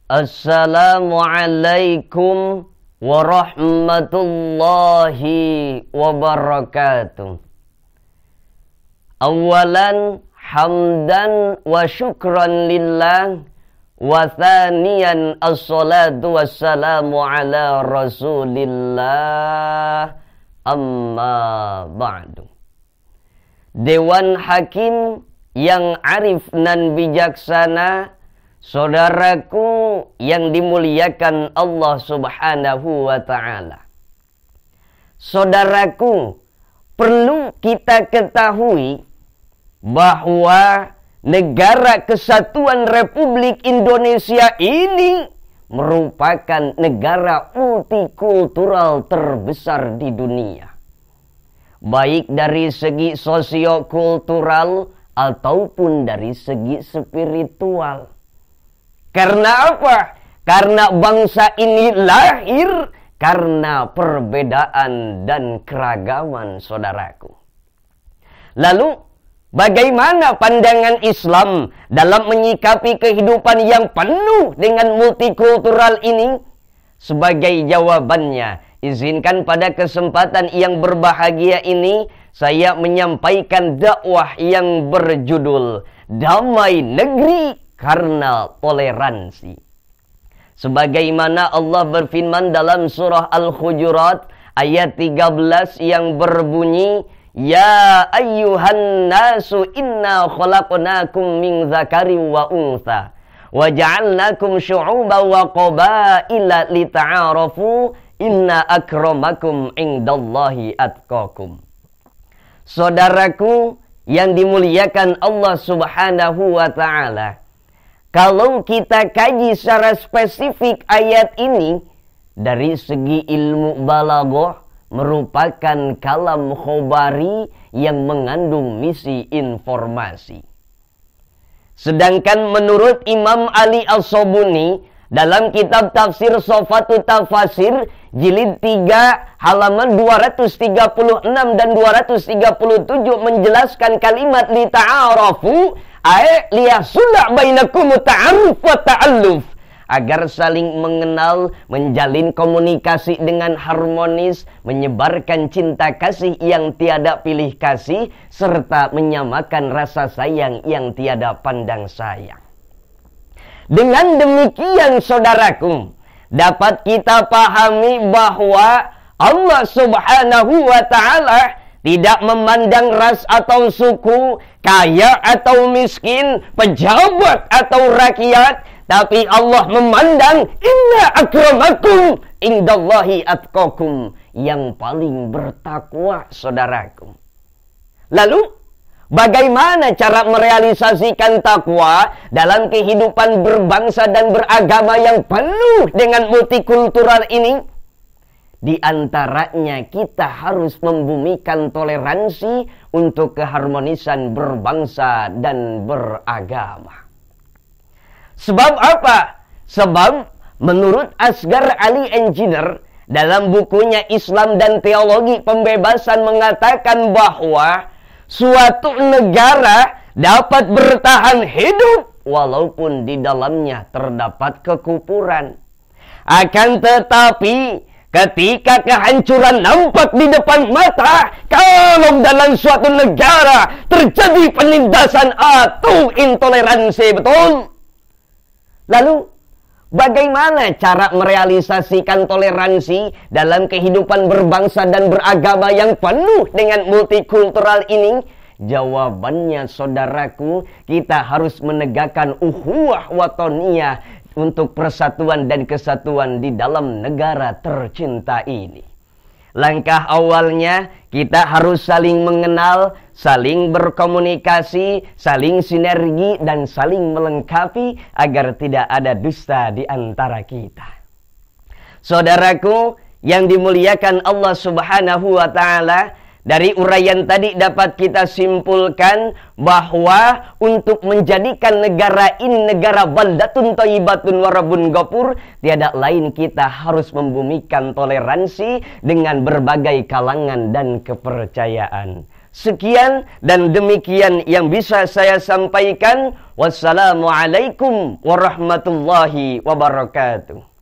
Assalamualaikum warahmatullahi wabarakatuh. Awalan hamdan wa syukran lillah, wa thaniyan assalatu wassalamu ala rasulillah, amma ba'du. Dewan Hakim yang arif dan bijaksana, saudaraku yang dimuliakan Allah Subhanahu wa ta'ala. Saudaraku, perlu kita ketahui bahwa negara kesatuan Republik Indonesia ini merupakan negara multikultural terbesar di dunia. Baik dari segi sosiokultural ataupun dari segi spiritual. Karena apa? Karena bangsa ini lahir karena perbedaan dan keragaman, saudaraku. Lalu, bagaimana pandangan Islam dalam menyikapi kehidupan yang penuh dengan multikultural ini? Sebagai jawabannya, izinkan pada kesempatan yang berbahagia ini, saya menyampaikan dakwah yang berjudul Damai Negeri karena Toleransi. Sebagaimana Allah berfirman dalam surah Al-Hujurat ayat 13 yang berbunyi, Ya ayyuhan nasu inna khalaqnakum min dzakari wa untha wa ja'alnakum syu'uban wa qabaila lita'arafu inna akramakum indallahi atqakum. Saudaraku yang dimuliakan Allah Subhanahu wa ta'ala, kalau kita kaji secara spesifik ayat ini, dari segi ilmu balaghah merupakan kalam khobari yang mengandung misi informasi. Sedangkan menurut Imam Ali As-Sobuni dalam kitab tafsir Sofatut Tafasir jilid 3 halaman 236 dan 237 menjelaskan kalimat li ta'arafu ay liyasulah bainakum ta'aruf wa ta'alluf, agar saling mengenal, menjalin komunikasi dengan harmonis, menyebarkan cinta kasih yang tiada pilih kasih, serta menyamakan rasa sayang yang tiada pandang sayang. Dengan demikian, saudaraku, dapat kita pahami bahwa Allah Subhanahu wa ta'ala tidak memandang ras atau suku, kaya atau miskin, pejabat atau rakyat, tapi Allah memandang inna akramakum indallahi atqakum, yang paling bertakwa, saudaraku. Lalu, bagaimana cara merealisasikan takwa dalam kehidupan berbangsa dan beragama yang penuh dengan multikultural ini? Di antaranya kita harus membumikan toleransi untuk keharmonisan berbangsa dan beragama. Sebab apa? Sebab menurut Asghar Ali Engineer dalam bukunya Islam dan Teologi Pembebasan mengatakan bahwa suatu negara dapat bertahan hidup walaupun di dalamnya terdapat kekufuran. Akan tetapi ketika kehancuran nampak di depan mata, kalau dalam suatu negara terjadi penindasan atau intoleransi, betul? Lalu, bagaimana cara merealisasikan toleransi dalam kehidupan berbangsa dan beragama yang penuh dengan multikultural ini? Jawabannya, saudaraku, kita harus menegakkan ukhuwah watoniyah untuk persatuan dan kesatuan di dalam negara tercinta ini. Langkah awalnya, kita harus saling mengenal, saling berkomunikasi, saling sinergi, dan saling melengkapi agar tidak ada dusta di antara kita. Saudaraku yang dimuliakan Allah Subhanahu wa ta'ala, dari uraian tadi dapat kita simpulkan bahwa untuk menjadikan negara ini negara baldatun thayyibatun warabun ghafur, tiada lain kita harus membumikan toleransi dengan berbagai kalangan dan kepercayaan. Sekian dan demikian yang bisa saya sampaikan. Wassalamualaikum warahmatullahi wabarakatuh.